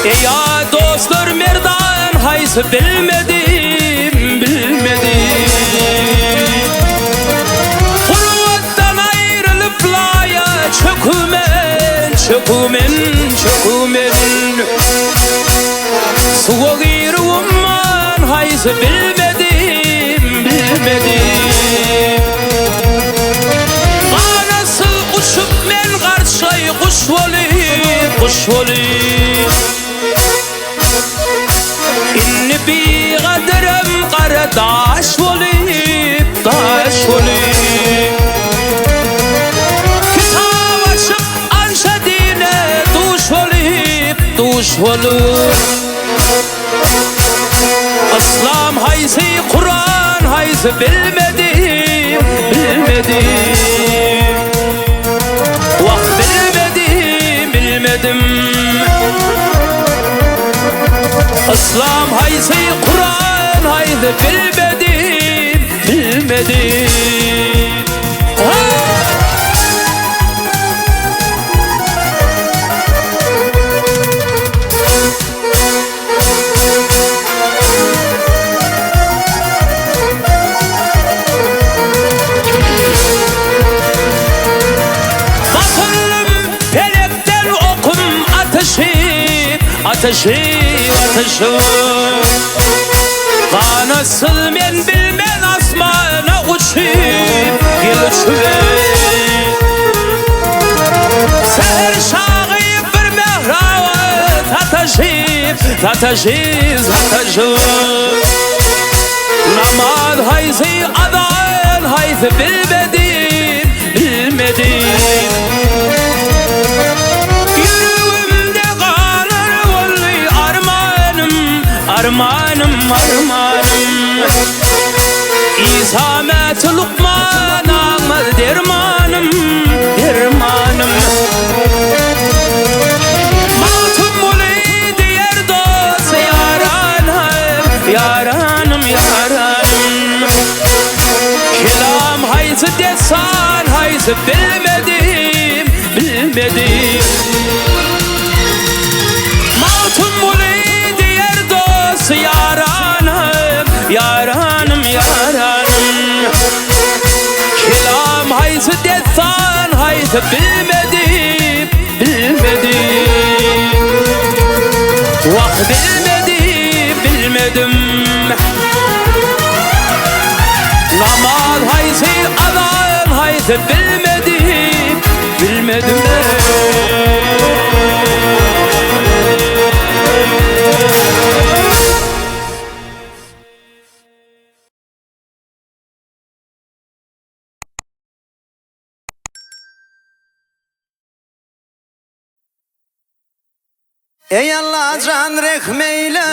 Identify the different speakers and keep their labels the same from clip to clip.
Speaker 1: Ya dostlar merdan haysı bilmedim Hurvattan ayrılıp laya çökümen Soğuk yürüğümden haysı bilmedim Anası uçup men karşıy kuş olayım İnni bir kaderim kardeş olayım Kitap açıp anşa dine duş olayım Aslam haysi Kur'an haysi bilmedim Vah bilmedim Aslam haysi Kur'an haydi bilmedim Basılım pelekten okum ateşi Kanasıl men bilmen asmana uçup Seher şağıyıp bir mehravat Ataşız Namaz haysi adan haysi bilmedim Yüreğimde kalır vallahi armanım İsamet Lukman ağmaz dermanım Matım olayı diğer dost yaranım Kelam haysı desan haysı bilmedim Matım olayı diğer dost yaranım Kelam haysı desan haysı bilmedim Vah bilmedim Namaz haysi adan haysi bilmedim
Speaker 2: Ey Allah can rehmeyle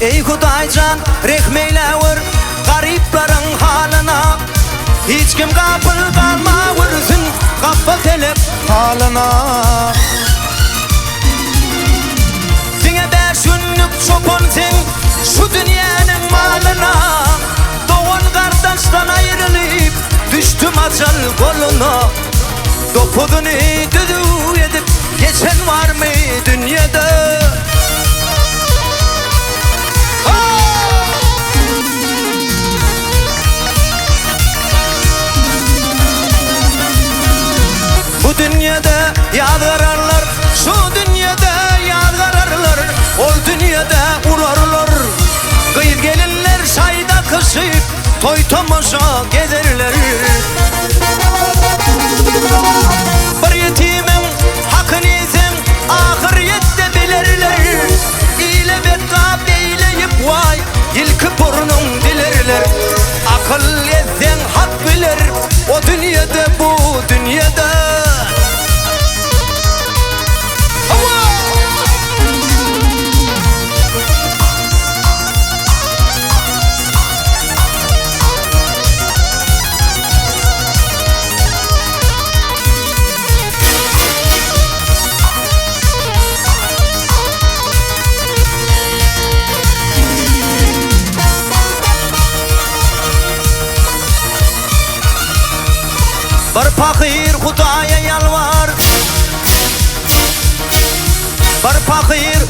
Speaker 2: Ey Huday can rehmeyle vur gariplerin halına Hiç kim kapıl kalma vursun kapı telep halına Sine 5 günlük çoponsun şu dünyanın malına Doğun kardeşten ayrılıp düştüm acel koluna Topudunu düdü edip geçen var mı dünyada? Bu dünyada yad kararlar, şu dünyada yad kararlar O dünyada urarlar Kıyır gelinler sayda kışıp toy tomaşa gezerler Bir yetimin hakkını yesen ahirette bilirler İyle bekkab eyleyip vay yılkı burnun dilerler Akıl etsen hak bilir o dünyada bu dünyada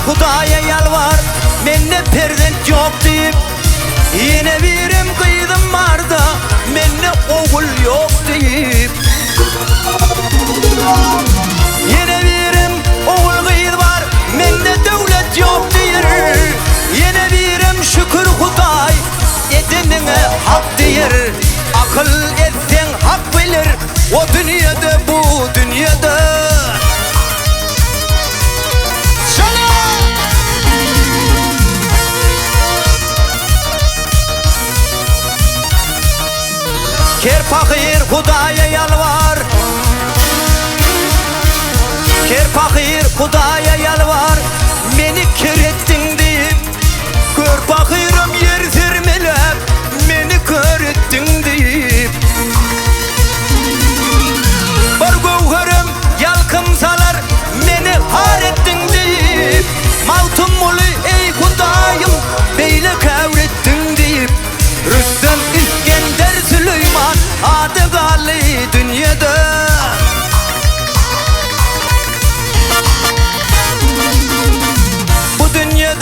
Speaker 2: Hudaya yalvar, menne perdent yok deyip. Yine birim kıydım vardı, menne oğul yok deyip. Yine birim oğul kıydı var, menne devlet yok deyir. Yine birim şükür Huday, edinine hak deyir. Akıl etsen hak bilir, o dünyada bu dünyada. Ker fakir Hudaya yalvar, ker fakir Hudaya yalvar, meni kör ettin deyip. Kör fakirim yer zirmelep, meni kör ettin deyip. Bir gövherim yalkım salar, meni har ettin deyip. Mavtum mulu ey Hudayım, beyle kavrettin deyip. Rüstem İskender Süleyman adı gali dünyada. Bu dünya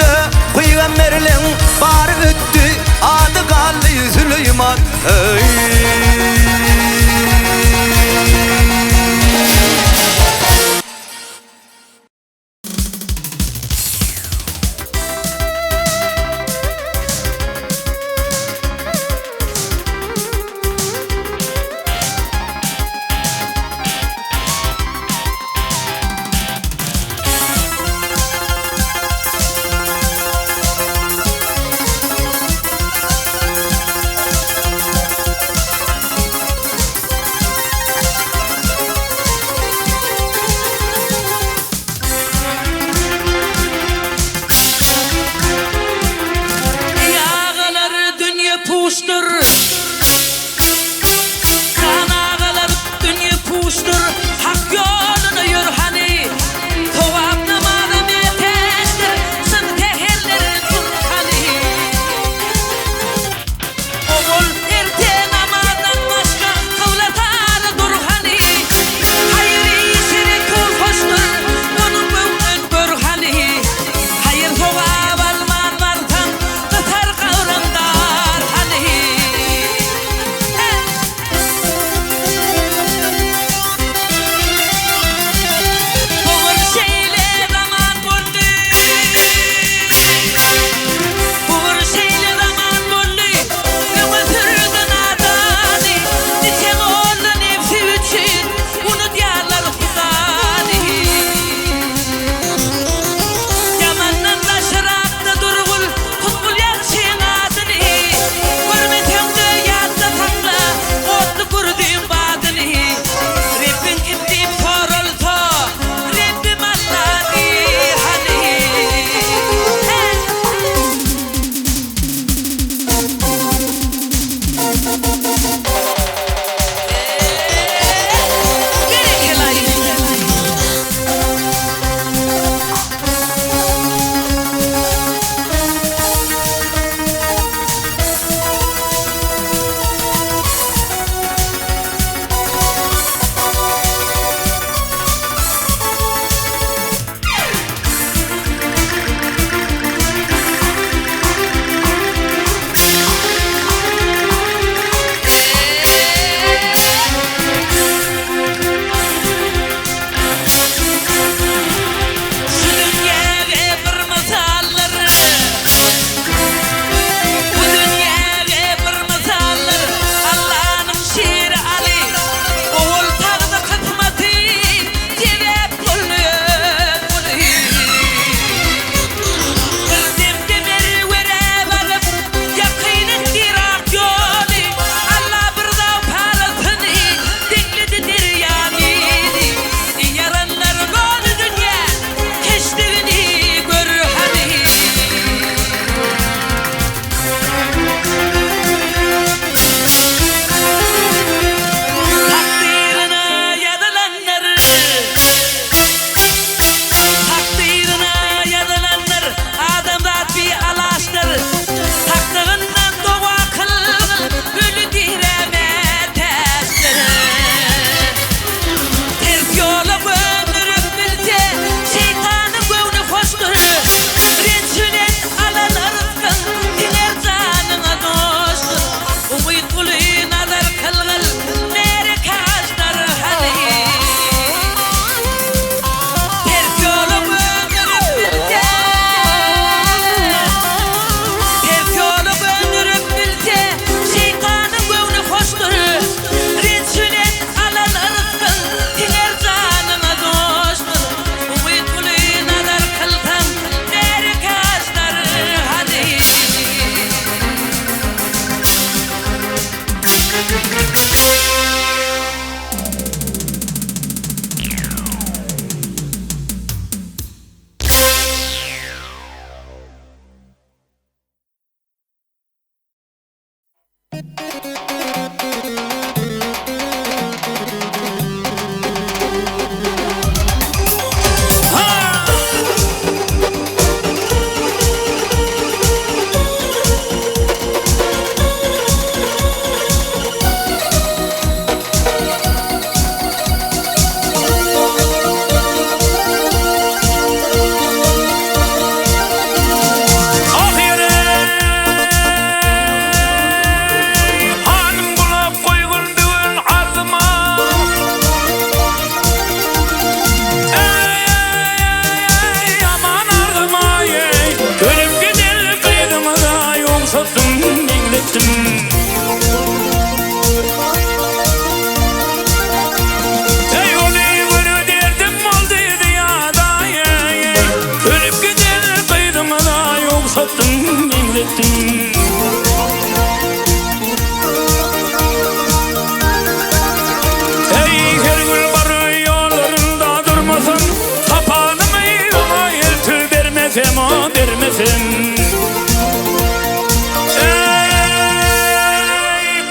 Speaker 1: görmesin.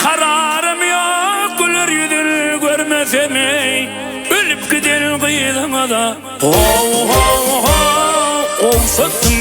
Speaker 1: Kararım yok gülür yüzünü görmesem, ölüp gider kıyılına da olsattım.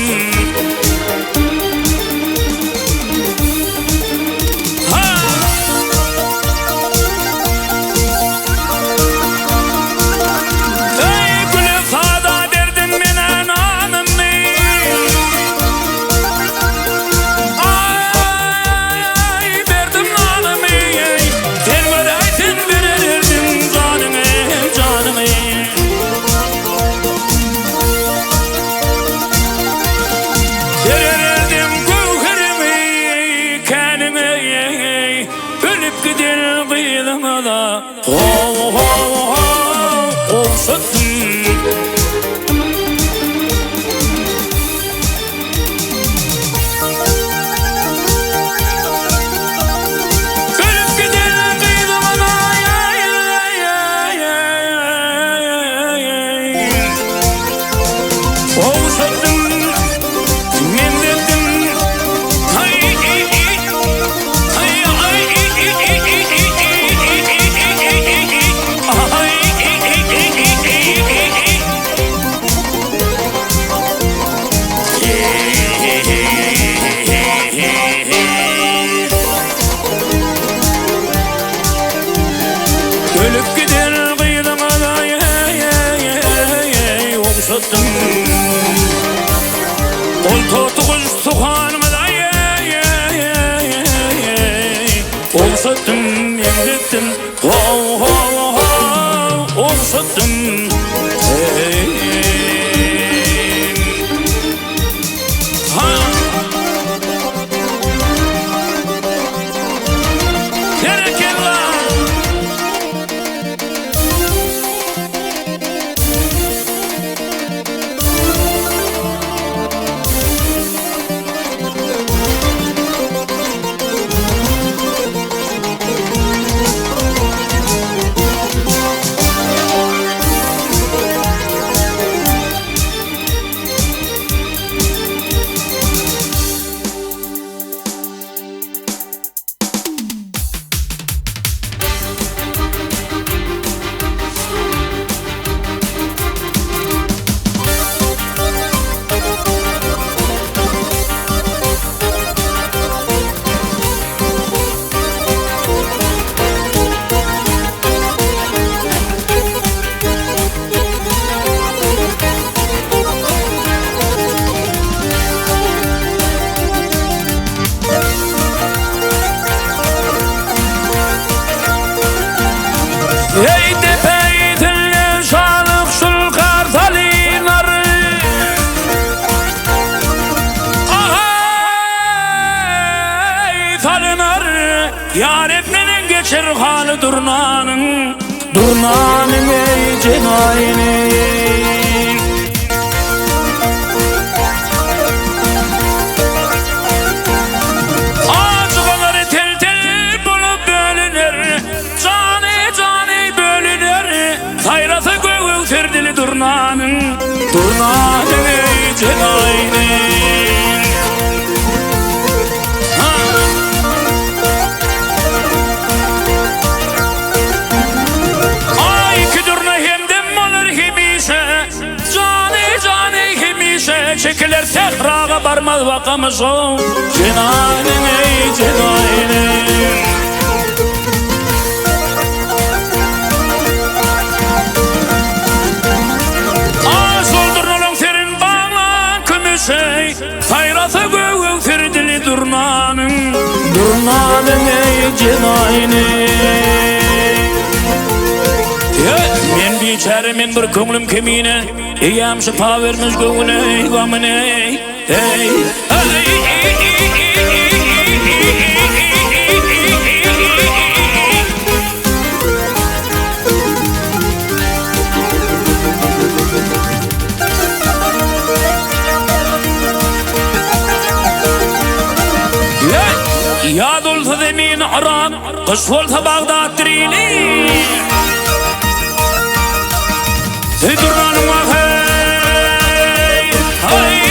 Speaker 1: Olsattım, emrettim, olsattım. Yaretmenin geçer halı durnanın, durnanın ey cenayini. Ağzıları tel tel bulup bölünür, cani bölünür. Sayrası göğül serdili durnanın, durnanın ey cenayini. Çekilir sehrağa varmaz vakamız o cenaynin ey cenaynin. Ağız oldurulun serin bağlan kümüsey, sayrası göğül sirdili durnanın, durnanın ey cenaynin. Men biçare men bir köngülüm kemine, eyam şifa vermiş göğüne gamine. Yad olsa zemin Iran, kış olsa Bağdat dirili. Hey durnanım ah hey, hey.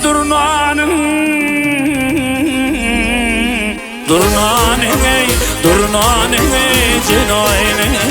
Speaker 1: durnanın Durnanın ey, durnanın ey cenoynin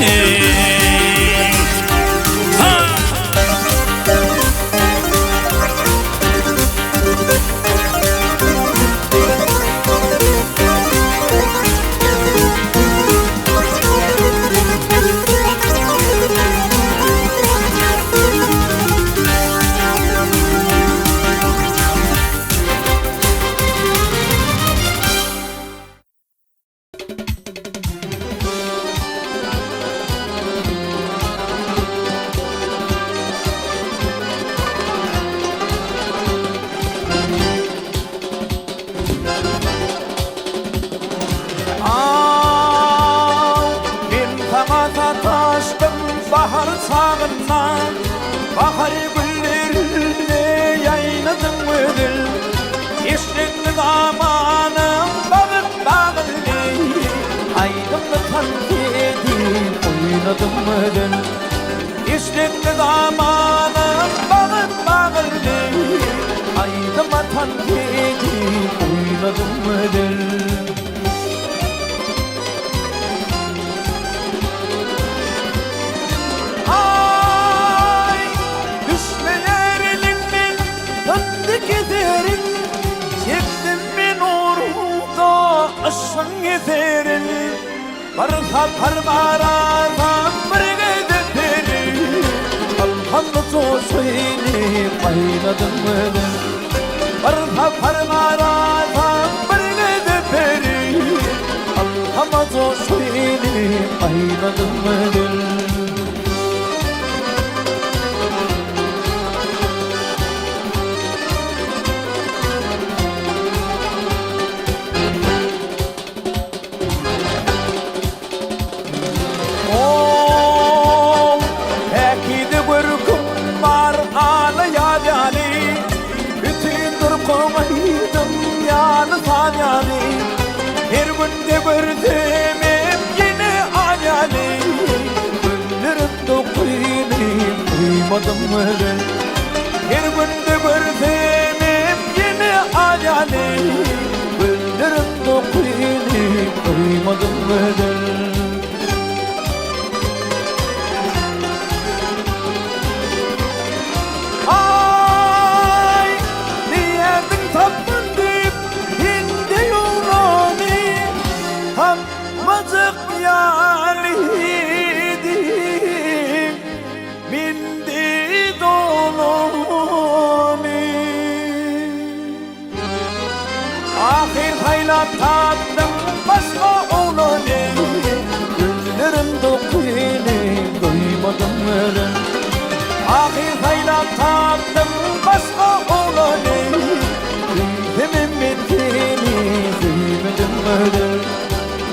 Speaker 2: bahar sağına bahar güllerine yayladım ödül yeşillik amanım bağır bağırlı aydınlı tankedi oynadım ödül yeşillik amanım bağır bağırlı aydınlı tankedi oynadım ödül Aşın yeterin Barha parmağına Mırgıdı derin Alhamdı toşuyni Payladım ödüm Barha parmağına Mırgıdı derin Alhamdı toşuyni Payladım ödüm Her günde gördüm yine hayali Güllerim dokuyayım duymadım öyle Her günde gördüm yine hayali Güllerim dokuyayım duymadım öyle Mazık yalidi Mindi doloni Ahir haylat tattım başka olanı Güllerim dokuyini duymadım öyle Ahir haylat tattım başka olanı Güllerim bittiğini duymadım öyle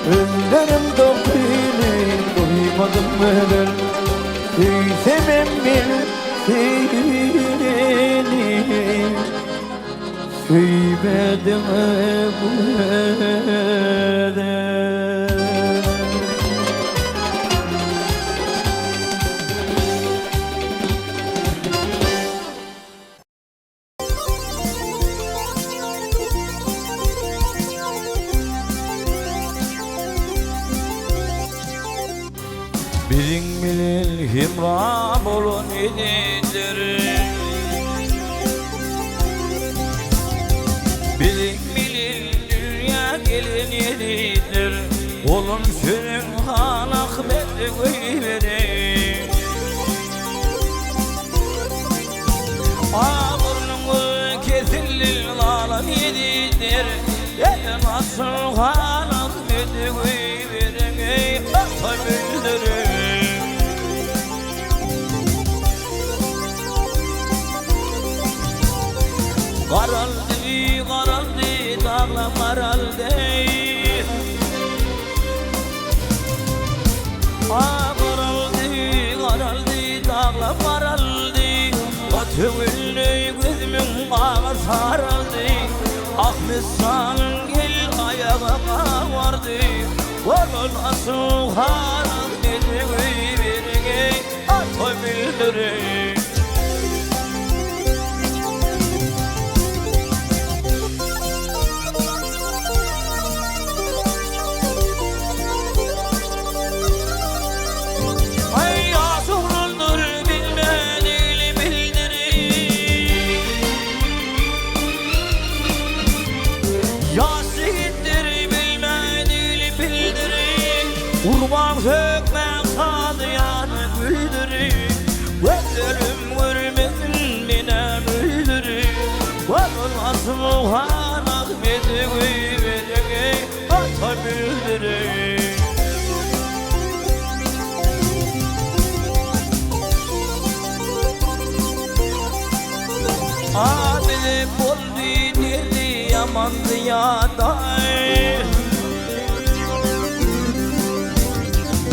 Speaker 2: Öllerim dokuyunu duymadım öyle Sevsem bil seni Söyledim öyle
Speaker 1: Bilin bilin himram olun ididir Bilin bilin dünya gelin yedidir Olun sürün hanak bedi koyverin Ağırlığını kesilin alam yedidir Nasıl hanak bedi koyverin Ey ata bildirin Qaraldı, qaraldı, dağlar qaraldı Qaraldı, qaraldı, dağlar qaraldı Batı gözümün ağa saraldı Ahmet Salın gel ayağa vardı Onun asıl haram dedi verge Ata bildirin suhanak medeni verenge ata bildirey. Adile boldi dirdi yamandı yaday.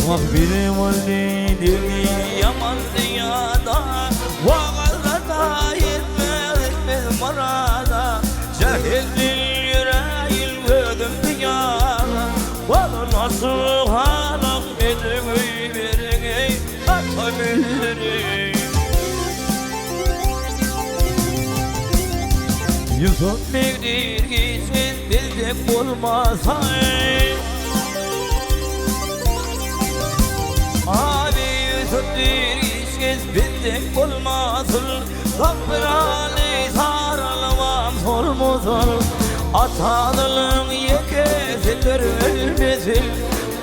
Speaker 1: Vahbili boldi dirdi yamandı yaday. Vağarada yetmez marada. Cahilli yüreğil gödüm dünyada. Valla nasıl hanak medeni verenge ata bildirey. Yusuf Bekir gitsin bizdek olmaz hay. Abi Yusuf Bekir gitsin bizdek olmaz. Kapırali sarılmam sormuzul. Atanılın yekesidir ölmesin.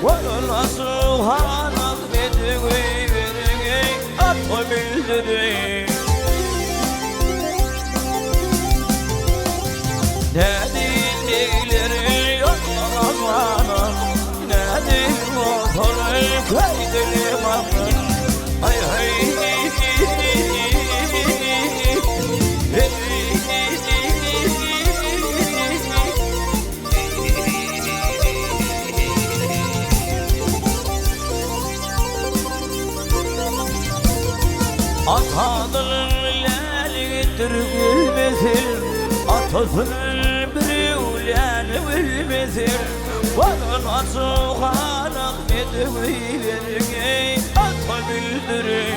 Speaker 1: Valla suhanak medeni verenge ata bildirey. Nedir neyleri yok amanım, nedir motorun kaydını mamın. Ay ay Atanın lalidir gülmesin, atasının bir ulanı bilmesin. Bana soğanak medeni verenge ata bildirey.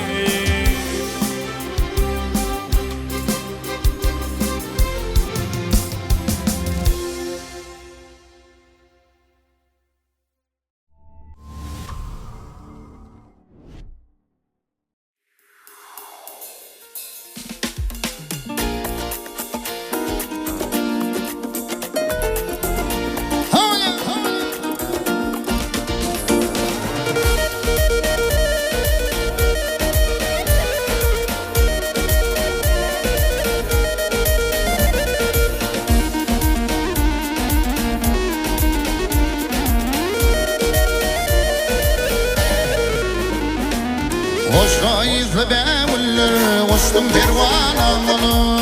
Speaker 3: Hoşra izle bemuller, koştum pervanam onu.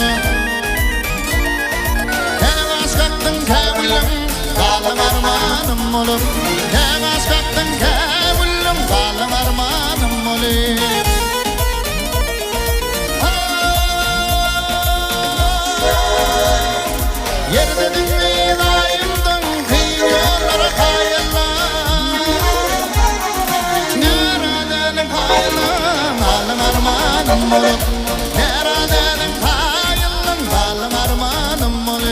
Speaker 3: Hevaş kattın kevulüm, kalım armanım olup. Hevaş kattın kevulüm, kalım armanım olup. Yerde dinmeyi dayımdın, kıyıyorlar hayallar. Neredenin hayalım, kalım armanım olup. Neredenin hayalım, kalım armanım olup.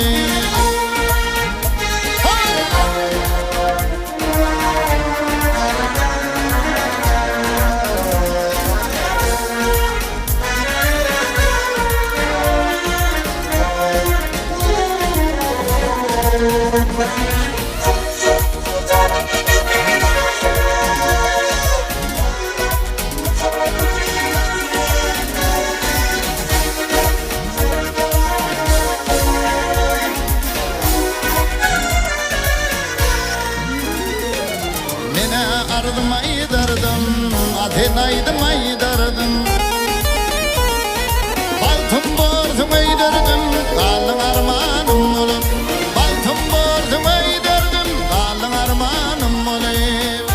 Speaker 3: Mene ardım aydardım, Atenaydım aydardım. Baltım bordum aydardım, kalın armanım olup. Baltım bordum aydardım, kalın armanım olup.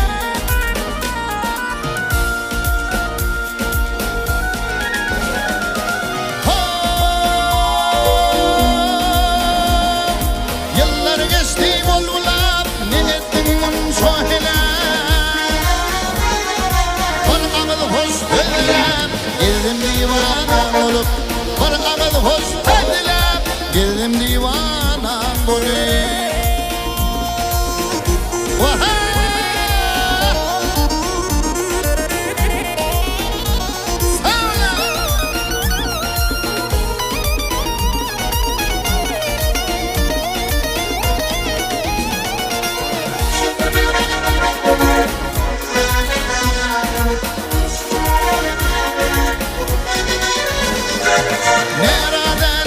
Speaker 3: Yıllar geçti olmular, ne ettin şohela. Hoş dediler, geldim divana olup. Bana hoş dediler, geldim divana olup. Nerede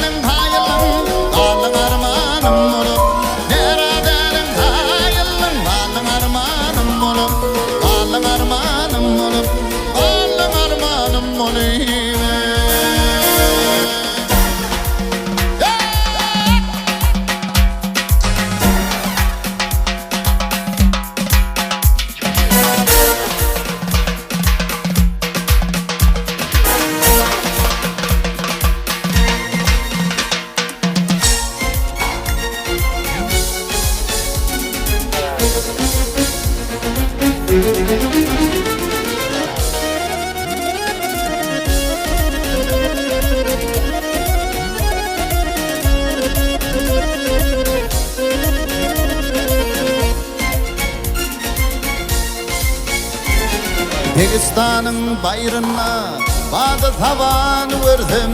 Speaker 3: Pekistan'ın bayrağına bağda tavan verdim.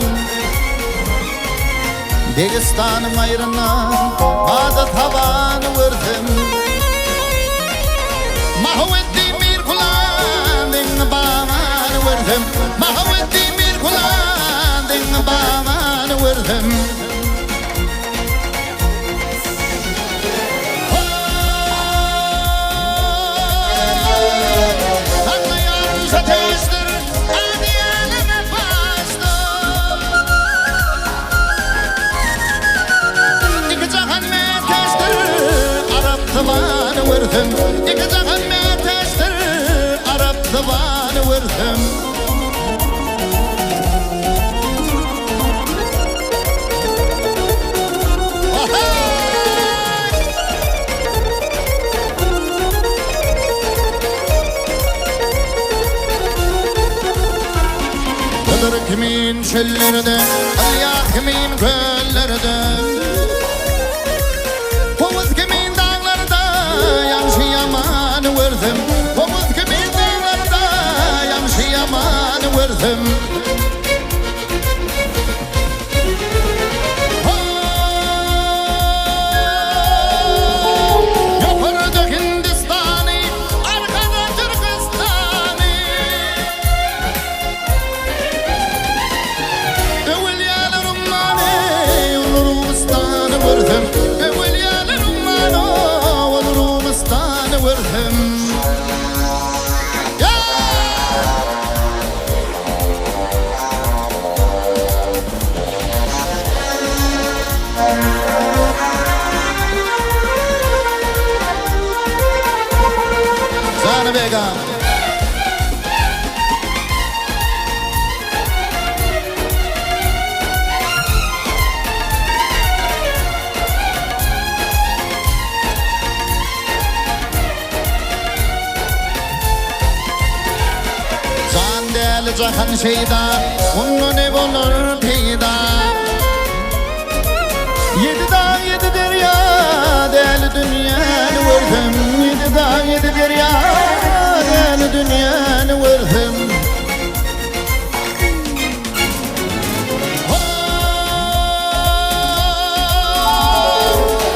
Speaker 3: Pekistan'ın bayrağına bağda tavan verdim. Mahvettin bir kulağın bağını verdim. Mahvettin bir kulağın bağını verdim. Tavanı verdim, iki cahan meteştir, Arap tavanı verdim. Kadır kimin çöllerde, alya kimin göllerde, Hovuz kimin dağlarda, yamşı yamanı verdim. Hovuz kimin dağlarda, yamşı yamanı verdim. Yapardı Hindistan'ı, arkada Türkistan'ı. Evvel yalan ummanı, Unurustan'ı verdim. Evvel yalan ummanı, Unurustan'ı verdim. Sana Begam. Can değerli cahan şeyda, onun ne bulur peyda. Yedi dağ yedi derya, değerli dünyanı verdim. Yedi dağ yedi derya, değerli dünyanı verdim.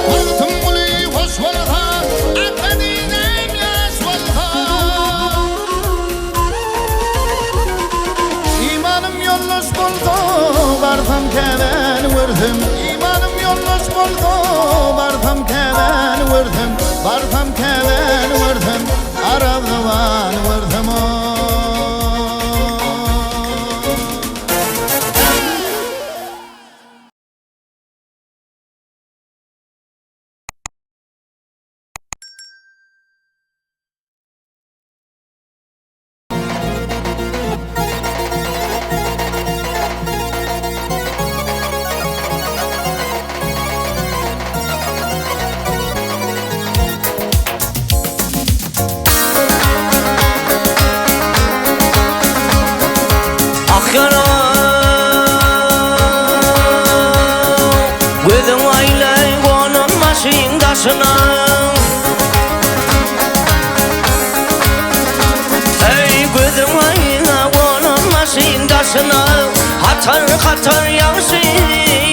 Speaker 3: Vartım uli hoş valha, Akmedinem yaş valha. İmanım yolluş buldu, vartam kelen verdim. İmanım yolluş buldu, vartam kelen verdim. Vartam kelen verdim, Arap davan verdim.
Speaker 1: Akyara gözün aylay onun başın taşına. Ey gözün aylay onun başın taşına. Hatar hatar yağışı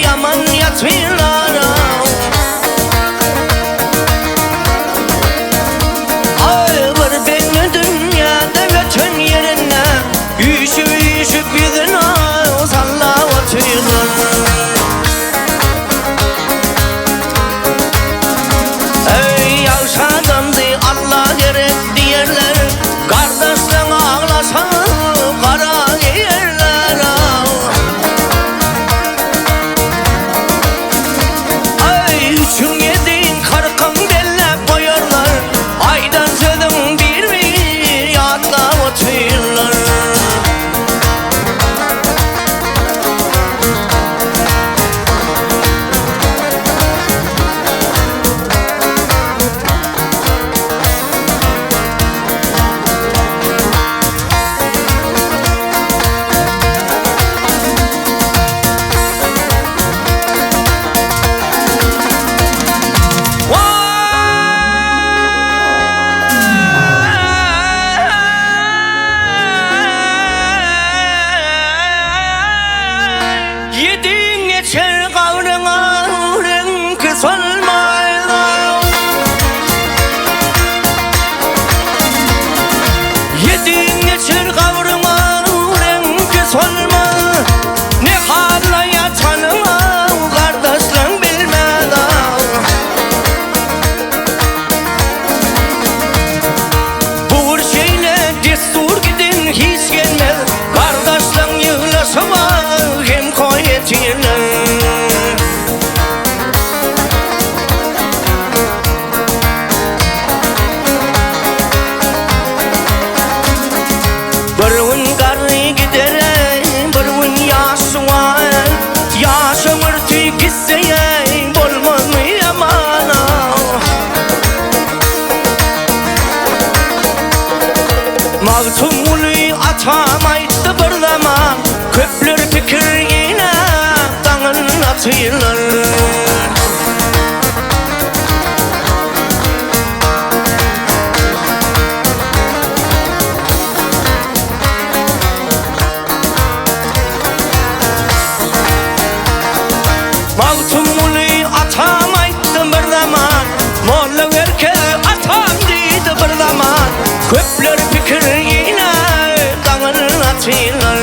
Speaker 1: yaman yatmıyorlar. Ağır beni dünyada götün yerine, Yüşüp yüşüp yüzüne salla otuydun. Ey yavşadımdı Allah gerek diyerler, Kardeşten ağlasa kara yerler.
Speaker 2: atıylar. Maltumuni atam ayttı bir zaman, Molla verke atam deydi bir zaman. Köpler fikir yine dağını atıylar.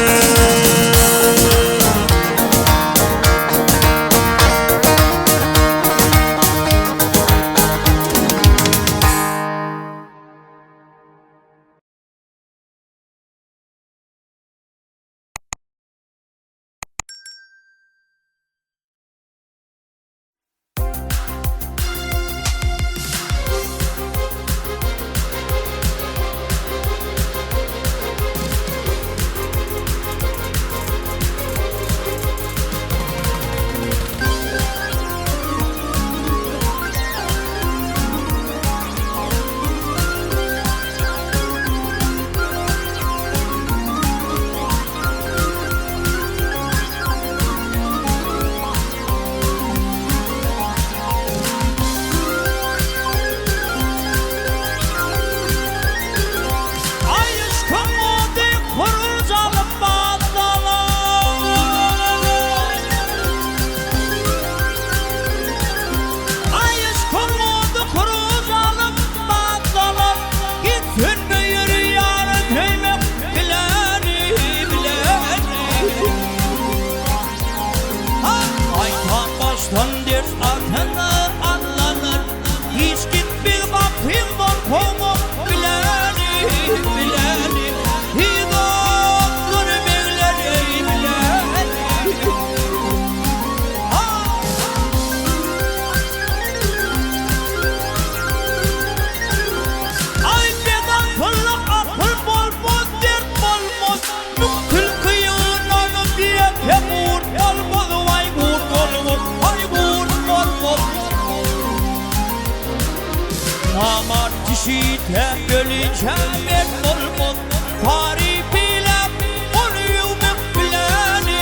Speaker 1: Namart kişide bölünce ben olmam. Tarih bilem oluyor bileni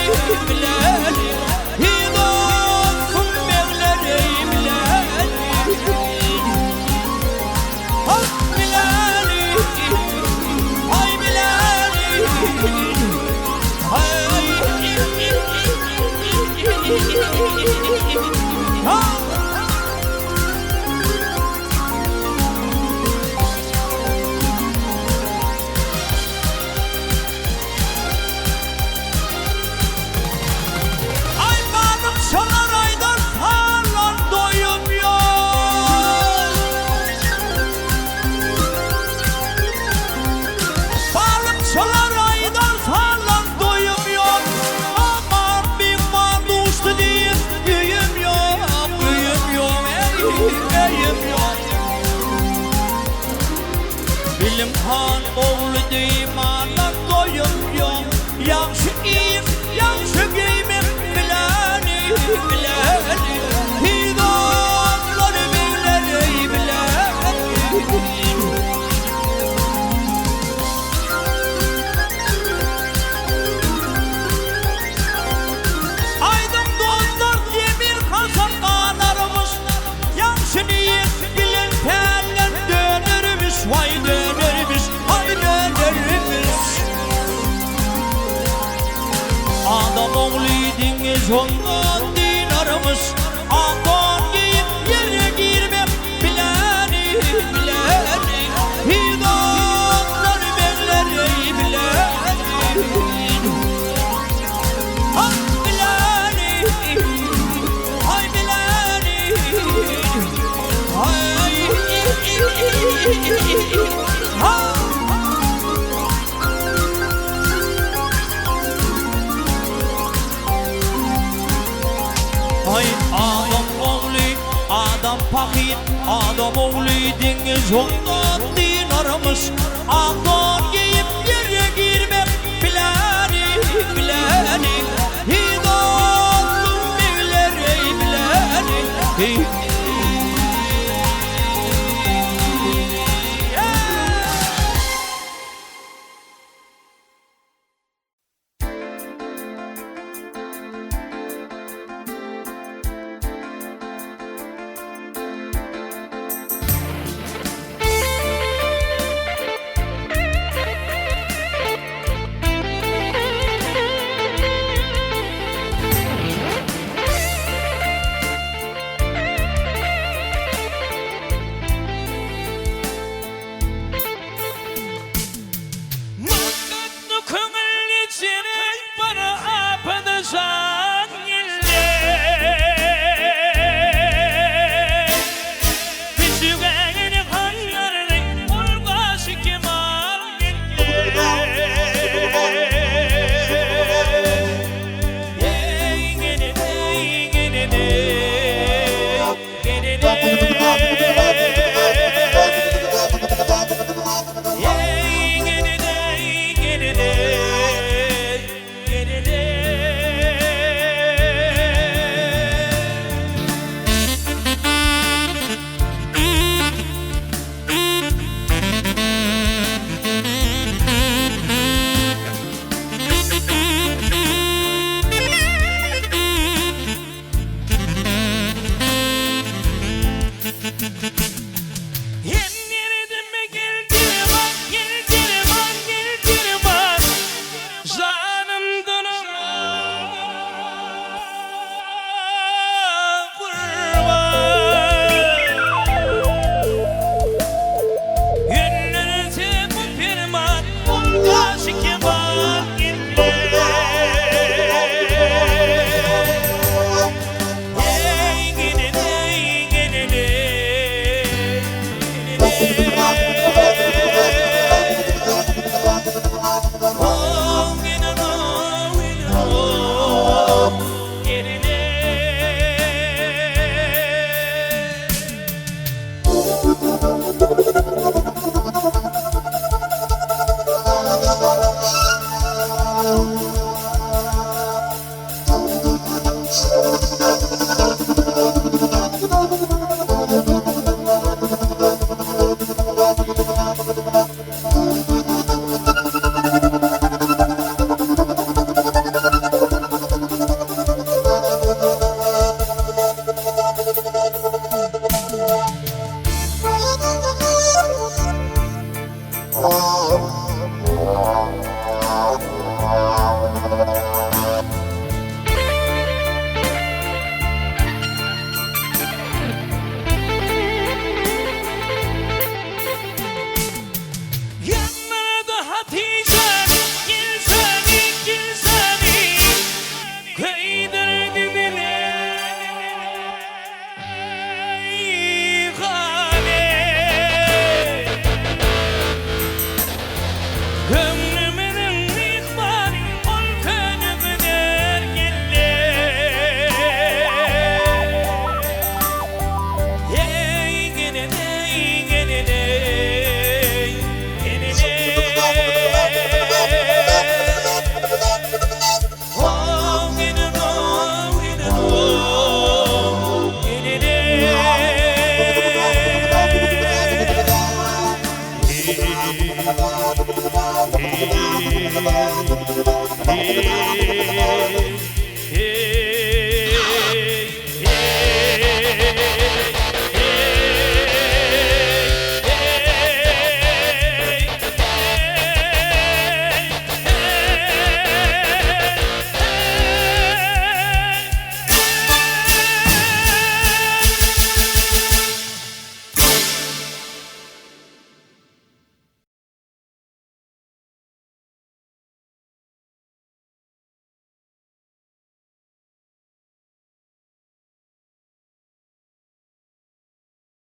Speaker 1: bileni. Hidolsun mevleri bileni. Hak bileni. Ay bileni. Ay. Bilim han oğlu deyimana doyum yok. Yaxşı iyiyim, yaxşı giyimim bileni bileni. Hidonları bileni bileni. Aydın dostlar demir kasap kanarımız. Yaxşı niyet bilin tellen dönürmüş. Vay dönürmüş, ay dönürmüş. Adam oğluydiniz ondan dinarımız. Adam giyip yere girmem bileni bileni. Hidonlar belleri bileni. Hak bileni. Ay bileni. Ay. Ha. Ay adam oğlu, adam pakit, adam oğluydiniz ondan dinarmış. Adam giyip yere girmem bileni bileni. Hidolsun billeri bileni.